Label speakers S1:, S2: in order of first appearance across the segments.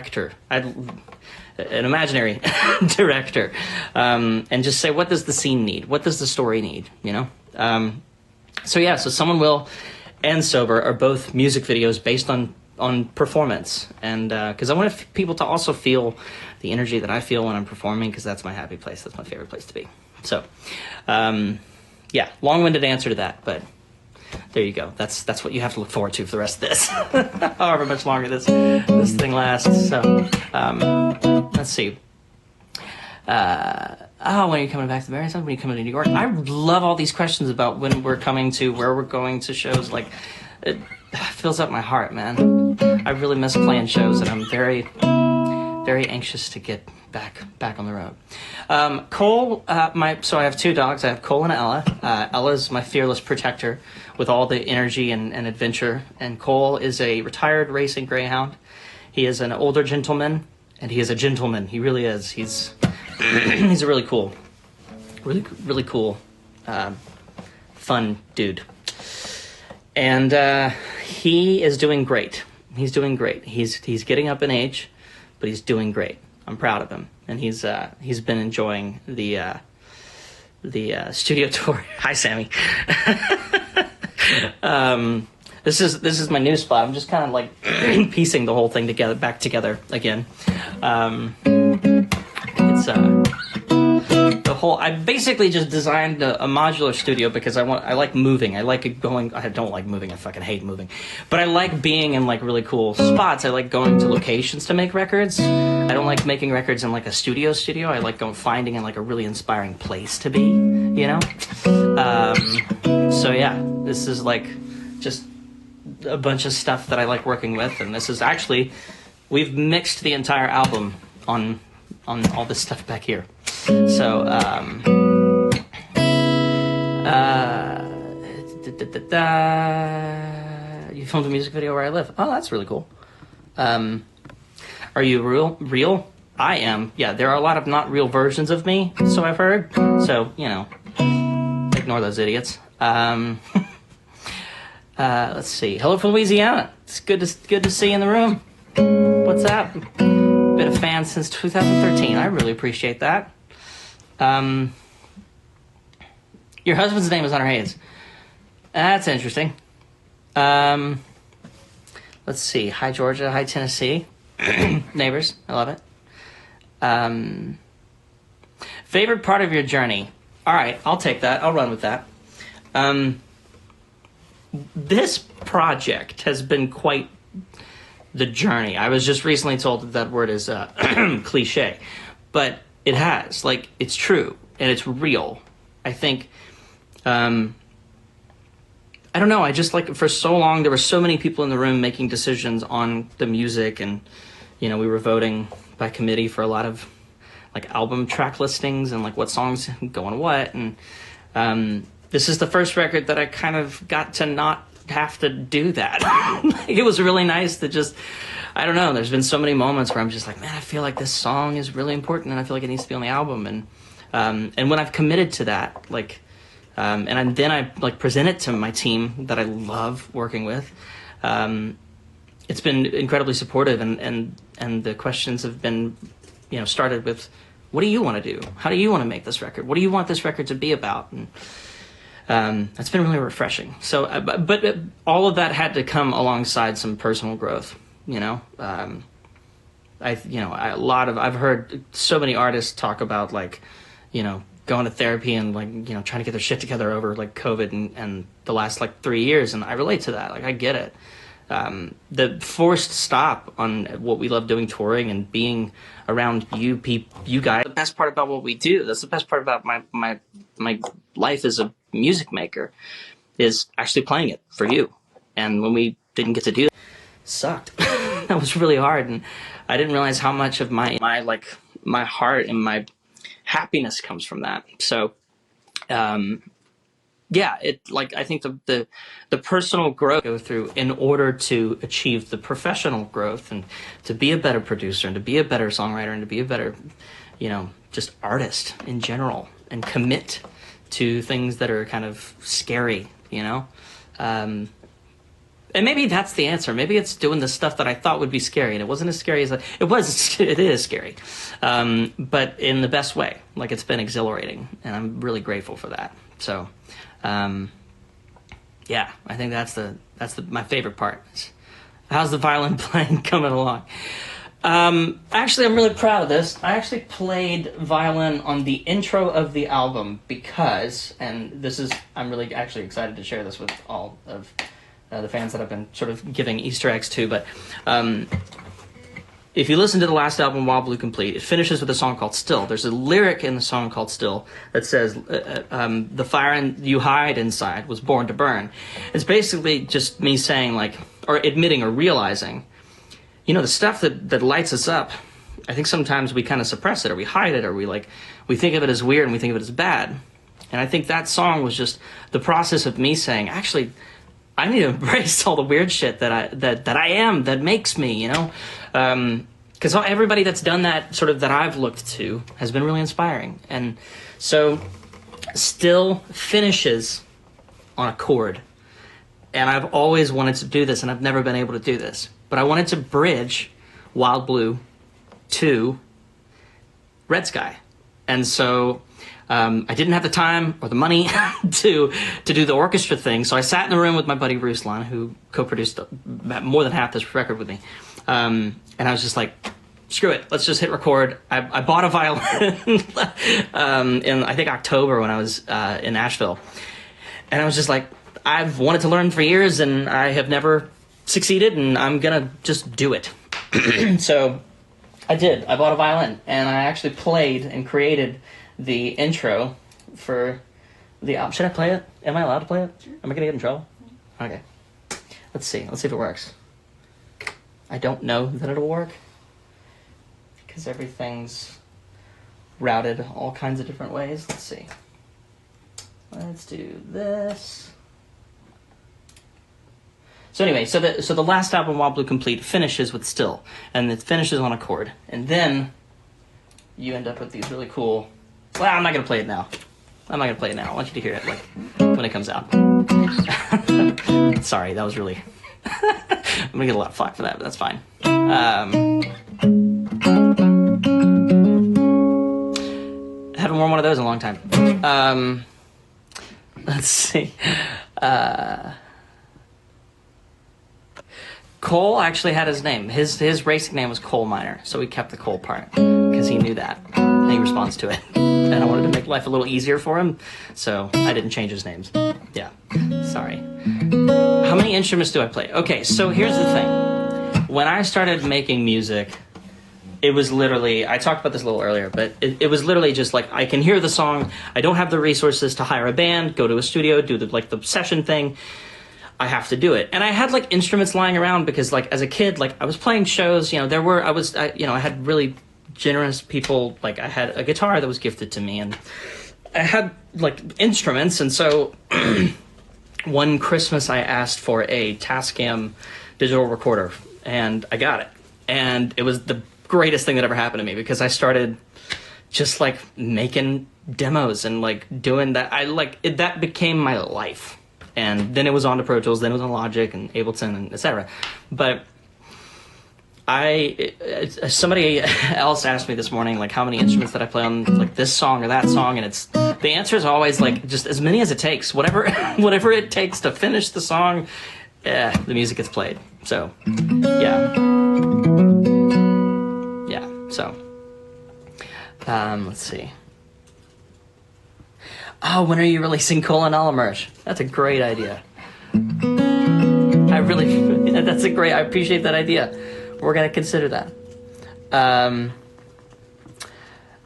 S1: director, an imaginary director, and just say, what does the scene need? What does the story need? You know? So Someone Will and Sober are both music videos based on performance, and because I want people to also feel the energy that I feel when I'm performing, because that's my happy place. That's my favorite place to be. So, yeah, long-winded answer to that, but there you go. That's what you have to look forward to for the rest of this, however much longer this thing lasts. So, let's see. When are you coming back to Marathon? When are you coming to New York? I love all these questions about when we're coming to, where we're going to shows. Like, it fills up my heart, man. I really miss playing shows, and I'm very, very anxious to get back on the road. Cole, so I have two dogs. I have Cole and Ella. Ella's my fearless protector with all the energy and adventure, and Cole is a retired racing greyhound. He is an older gentleman, and he is a gentleman. He really is. He's a really cool, fun dude. And he is doing great. He's doing great. He's getting up in age, but he's doing great. I'm proud of him, and he's been enjoying the studio tour. Hi, Sammy. This is my new spot. I'm just kind of like piecing the whole thing back together again. It's the whole. I basically just designed a modular studio because I like moving. I like going. I don't like moving. I fucking hate moving. But I like being in like really cool spots. I like going to locations to make records. I don't like making records in like a studio. I like finding in like a really inspiring place to be. You know. So yeah, this is like just a bunch of stuff that I like working with, and this is actually, we've mixed the entire album on all this stuff back here. So you filmed a music video where I live. Oh, that's really cool. Are you real? I am. Yeah, there are a lot of not real versions of me, so I've heard. So, you know, ignore those idiots. Let's see. Hello from Louisiana. It's good to see you in the room. What's up? Been a fan since 2013. I really appreciate that. Your husband's name is Hunter Hayes. That's interesting. Let's see. Hi, Georgia. Hi, Tennessee. Neighbors. I love it. Favorite part of your journey? All right, I'll take that. I'll run with that. This project has been quite the journey. I was just recently told that word is cliche, but it has. Like, it's true, and it's real. I think, I don't know, I just, like, for so long, there were so many people in the room making decisions on the music, and, you know, we were voting by committee for a lot of, like, album track listings and, like, what songs go on what, and, this is the first record that I kind of got to not have to do that. It was really nice to just, I don't know, there's been so many moments where I'm just like, man, I feel like this song is really important and I feel like it needs to be on the album. And when I've committed to that, like, then I like present it to my team that I love working with, it's been incredibly supportive, and the questions have been, you know, started with, what do you want to do? How do you want to make this record? What do you want this record to be about? And that's been really refreshing. So, but all of that had to come alongside some personal growth, you know. I've heard so many artists talk about, like, you know, going to therapy and, like, you know, trying to get their shit together over, like, COVID and the last, like, 3 years, and I relate to that. Like, I get it. The forced stop on what we love doing, touring and being around you guys. The best part about what we do, that's the best part about my life as a music maker, is actually playing it for you. And when we didn't get to do that, sucked. That was really hard, and I didn't realize how much of my heart and my happiness comes from that. So yeah, I think the personal growth go through in order to achieve the professional growth, and to be a better producer, and to be a better songwriter, and to be a better, you know, just artist in general, and commit to things that are kind of scary, you know. And maybe that's the answer. Maybe it's doing the stuff that I thought would be scary, and it wasn't as scary as it was. It is scary, but in the best way. Like, it's been exhilarating, and I'm really grateful for that. So, yeah, I think that's my favorite part. How's the violin playing coming along? Actually, I'm really proud of this. I actually played violin on the intro of the album because, and I'm really actually excited to share this with all of the fans that I've been sort of giving Easter eggs to, but if you listen to the last album, Wild Blue Complete, it finishes with a song called Still. There's a lyric in the song called Still that says, the fire you hide inside was born to burn. It's basically just me saying, like, or admitting or realizing, the stuff that lights us up, I think sometimes we kind of suppress it, or we hide it, or we think of it as weird and we think of it as bad. And I think that song was just the process of me saying, actually, I need to embrace all the weird shit that I am, that makes me, because everybody that's done that, sort of, that I've looked to, has been really inspiring. And so Still finishes on a chord, and I've always wanted to do this, and I've never been able to do this, but I wanted to bridge Wild Blue to Red Sky. And so I didn't have the time or the money to do the orchestra thing, so I sat in the room with my buddy Ruslan, who co-produced more than half this record with me, and I was just like, screw it, let's just hit record. I bought a violin in, I think, October when I was in Nashville, and I was just like, I've wanted to learn for years, and I have never succeeded, and I'm gonna just do it. So I did. I bought a violin, and I actually played and created the intro for the album. Should I play it? Am I allowed to play it? Sure. Am I gonna get in trouble? Okay. Let's see if it works. I don't know that it'll work, because everything's routed all kinds of different ways. Let's see. Let's do this. So anyway, so the last album, Wild Blue Complete, finishes with Still, and it finishes on a chord, and then you end up with these really cool. Well, I'm not gonna play it now. I want you to hear it when it comes out. Sorry, that was really. I'm gonna get a lot of flack for that, but that's fine. Haven't worn one of those in a long time. Let's see. Cole actually had his name. His racing name was Coal Miner, so he kept the coal part because he knew that, and he responds to it. And I wanted to make life a little easier for him, so I didn't change his names. Yeah, sorry. How many instruments do I play? Okay, so here's the thing. When I started making music, it was literally, I talked about this a little earlier, but it was literally just like, I can hear the song, I don't have the resources to hire a band, go to a studio, do the session thing. I have to do it. And I had instruments lying around because as a kid, I was playing shows, I had really generous people. I had a guitar that was gifted to me, and I had instruments. And so one Christmas I asked for a Tascam digital recorder, and I got it. And it was the greatest thing that ever happened to me, because I started just making demos and doing that. That became my life. And then it was on to Pro Tools, then it was on Logic and Ableton and etc. But somebody else asked me this morning, how many instruments did I play on this song or that song, and the answer is always just as many as it takes, whatever it takes to finish the song. The music gets played. So yeah. So let's see. Oh, when are you releasing Cole and Alla merch? That's a great idea. I appreciate that idea. We're going to consider that. Oh,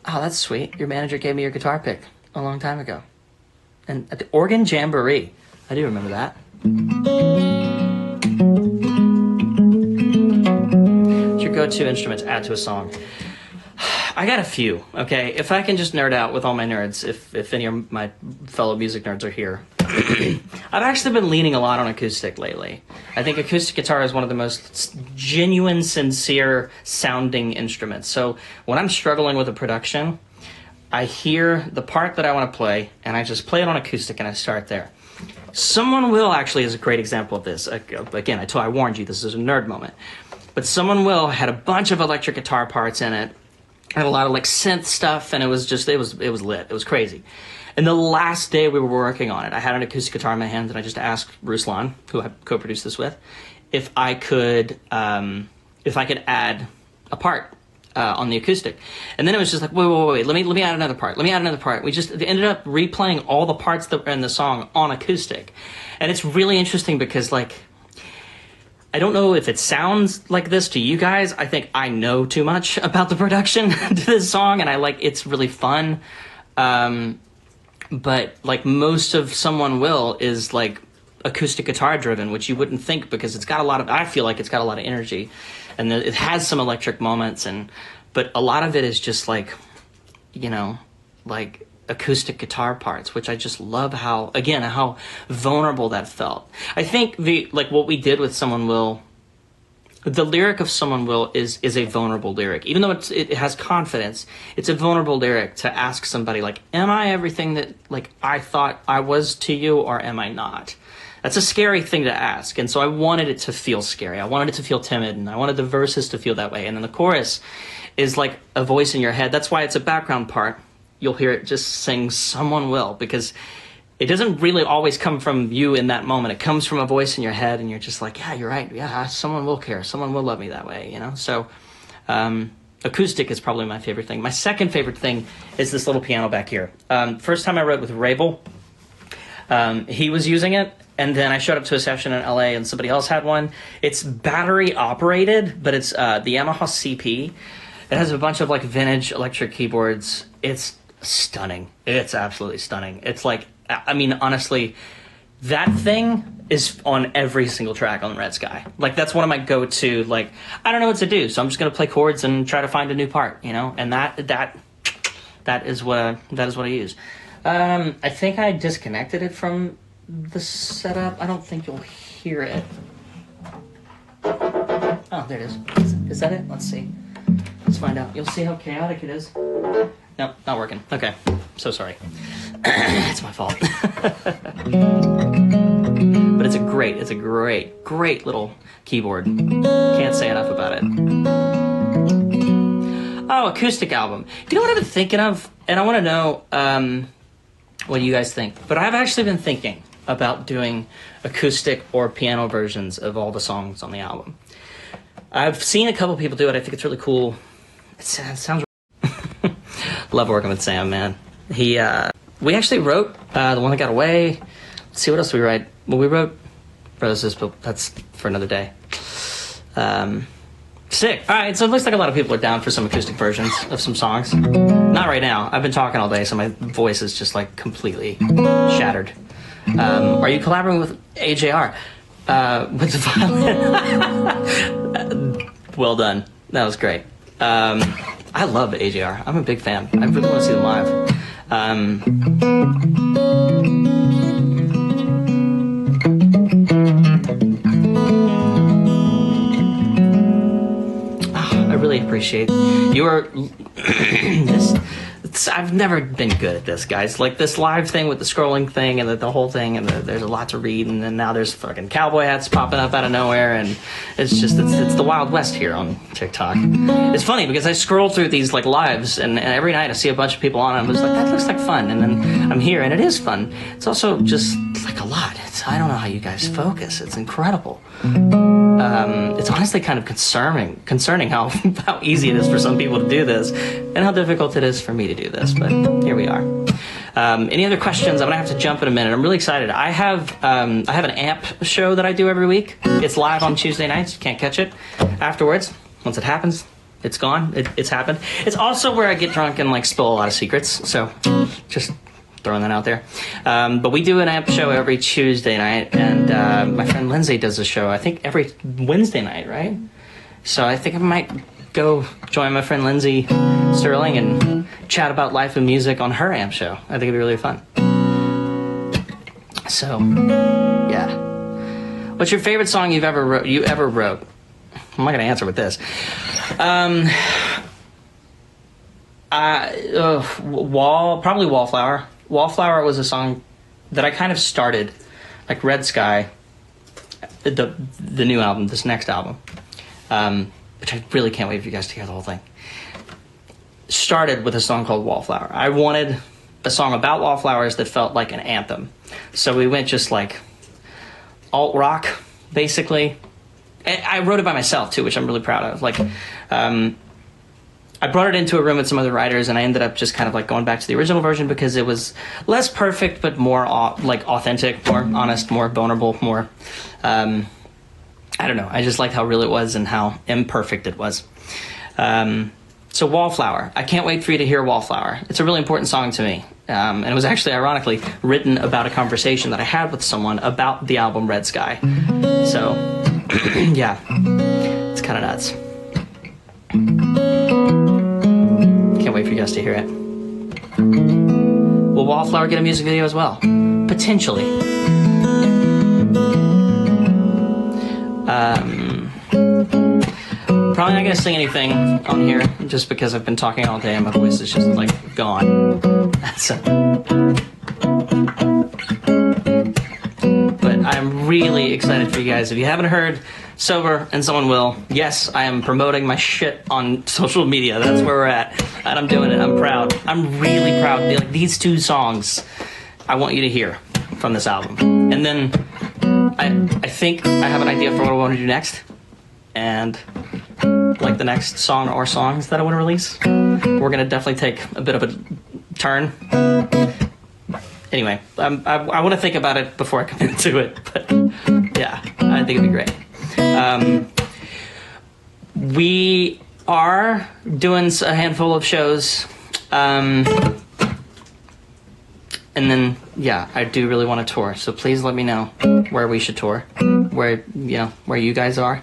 S1: that's sweet. Your manager gave me your guitar pick a long time ago. And at the Organ Jamboree. I do remember that. What's your go-to instrument to add to a song? I got a few, okay? If I can just nerd out with all my nerds, if any of my fellow music nerds are here. I've actually been leaning a lot on acoustic lately. I think acoustic guitar is one of the most genuine, sincere sounding instruments. So when I'm struggling with a production, I hear the part that I want to play, and I just play it on acoustic, and I start there. Someone Will actually is a great example of this. Again, I warned you, this is a nerd moment. But Someone Will had a bunch of electric guitar parts in it, had a lot of like synth stuff, and it was lit. It was crazy. And the last day we were working on it, I had an acoustic guitar in my hand, and I just asked Ruslan, who I co-produced this with, if I could add a part on the acoustic. And then it was just like, wait, let me add another part. We just ended up replaying all the parts that were in the song on acoustic. And it's really interesting because, like, I don't know if it sounds like this to you guys. I think I know too much about the production to this song, and it's really fun. But like most of Someone Will is like acoustic guitar driven, which you wouldn't think, because I feel like it's got a lot of energy, and it has some electric moments, but a lot of it is just like, like acoustic guitar parts, which I just love how vulnerable that felt. I think what we did with Someone Will, the lyric of Someone Will is a vulnerable lyric. Even though it has confidence, it's a vulnerable lyric to ask somebody, like, am I everything that, like, I thought I was to you, or am I not? That's a scary thing to ask, and so I wanted it to feel scary. I wanted it to feel timid, and I wanted the verses to feel that way. And then the chorus is like a voice in your head. That's why it's a background part. You'll hear it just sing Someone Will, because it doesn't really always come from you in that moment. It comes from a voice in your head, and you're just like, yeah, you're right. Yeah, someone will care. Someone will love me that way, So acoustic is probably my favorite thing. My second favorite thing is this little piano back here. First time I wrote with Rabel, he was using it, and then I showed up to a session in LA, and somebody else had one. It's battery operated, but it's the Yamaha CP. It has a bunch of like vintage electric keyboards. It's stunning. It's absolutely stunning. It's like, I mean, honestly, that thing is on every single track on Red Sky. Like, that's one of my go-to, like, I don't know what to do, so I'm just going to play chords and try to find a new part, And that is what I use. I think I disconnected it from the setup. I don't think you'll hear it. Oh, there it is. Is that it? Let's see. Let's find out. You'll see how chaotic it is. Nope, not working. Okay, so sorry. It's my fault. But it's a great little keyboard. Can't say enough about it. Oh, acoustic album. You know what I've been thinking of? And I want to know what you guys think. But I've actually been thinking about doing acoustic or piano versions of all the songs on the album. I've seen a couple people do it. I think it's really cool. It sounds love working with Sam, man. We actually wrote the one that got away. Let's see what else we write. Well, we wrote Roses, but that's for another day. Sick. All right, so it looks like a lot of people are down for some acoustic versions of some songs. Not right now. I've been talking all day, so my voice is just like completely shattered. Are you collaborating with AJR? With the violin? Well done. That was great. I love AJR. I'm a big fan. I really want to see them live. I really appreciate your this. I've never been good at this, guys. Like this live thing with the scrolling thing and the whole thing, and there's a lot to read, and then now there's fucking cowboy hats popping up out of nowhere, and it's the Wild West here on TikTok. It's funny because I scroll through these like lives, and every night I see a bunch of people on it. I'm just like, that looks like fun, and then I'm here, and it is fun. It's also just like a lot. I don't know how you guys focus. It's incredible. It's honestly kind of concerning how easy it is for some people to do this, and how difficult it is for me to do this, but here we are. Any other questions? I'm gonna have to jump in a minute. I'm really excited. I have an amp show that I do every week. It's live on Tuesday nights. You can't catch it afterwards. Once it happens, it's gone. It's happened. It's also where I get drunk and like spill a lot of secrets, so just throwing that out there. But we do an amp show every Tuesday night, and my friend Lindsay does a show, I think, every Wednesday night, right? So I think I might go join my friend Lindsay Sterling and chat about life and music on her amp show. I think it'd be really fun. So, yeah. What's your favorite song you ever wrote? I'm not gonna answer with this. Probably Wallflower. Wallflower was a song that I kind of started like Red Sky, the new album, this next album, which I really can't wait for you guys to hear the whole thing, started with a song called Wallflower. I wanted a song about wallflowers that felt like an anthem. So we went just like alt rock, basically. And I wrote it by myself too, which I'm really proud of. Like, I brought it into a room with some other writers, and I ended up just kind of like going back to the original version because it was less perfect, but more like authentic, more honest, more vulnerable, more, I don't know. I just liked how real it was and how imperfect it was. So Wallflower. I can't wait for you to hear Wallflower. It's a really important song to me. And it was actually, ironically, written about a conversation that I had with someone about the album Red Sky. So, yeah, it's kind of nuts. Can't wait for you guys to hear it. Will Wallflower get a music video as well? Potentially. Probably not going to sing anything on here just because I've been talking all day and my voice is just like gone. But I'm really excited for you guys. If you haven't heard Sober and Someone Will, yes, I am promoting my shit on social media. That's where we're at. And I'm doing it. I'm proud. I'm really proud. Like, these two songs I want you to hear from this album. And then I think I have an idea for what I want to do next. And like the next song or songs that I want to release, we're going to definitely take a bit of a turn. Anyway, I want to think about it before I commit to it. But yeah, I think it'd be great. We are doing a handful of shows. And then, yeah, I do really want to tour. So please let me know where we should tour, where you guys are.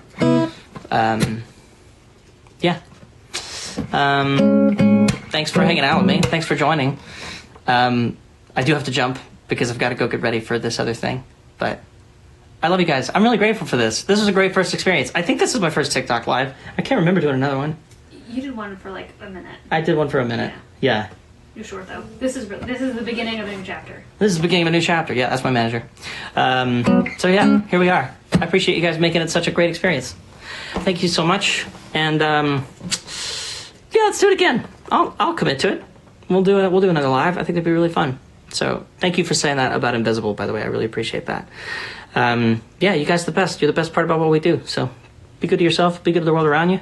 S1: Yeah. Thanks for hanging out with me. Thanks for joining. I do have to jump because I've got to go get ready for this other thing. But I love you guys. I'm really grateful for this. This was a great first experience. I think this is my first TikTok live. I can't remember doing another one.
S2: You did one for like a minute.
S1: I did one for a minute. Yeah.
S2: You're short though. This is the beginning of a new chapter.
S1: This is the beginning of a new chapter. Yeah, that's my manager. So yeah, here we are. I appreciate you guys making it such a great experience. Thank you so much. And yeah, let's do it again. I'll commit to it. We'll do another live. I think it'd be really fun. So thank you for saying that about Invisible, by the way. I really appreciate that. Yeah, you guys are the best. You're the best part about what we do. So be good to yourself. Be good to the world around you.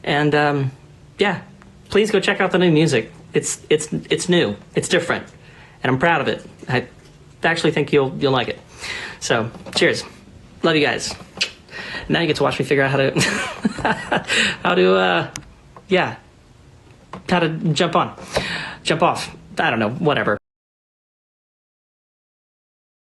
S1: And yeah, please go check out the new music. It's new. It's different. And I'm proud of it. I actually think you'll like it. So cheers. Love you guys. Now you get to watch me figure out how to how to jump off. I don't know, whatever.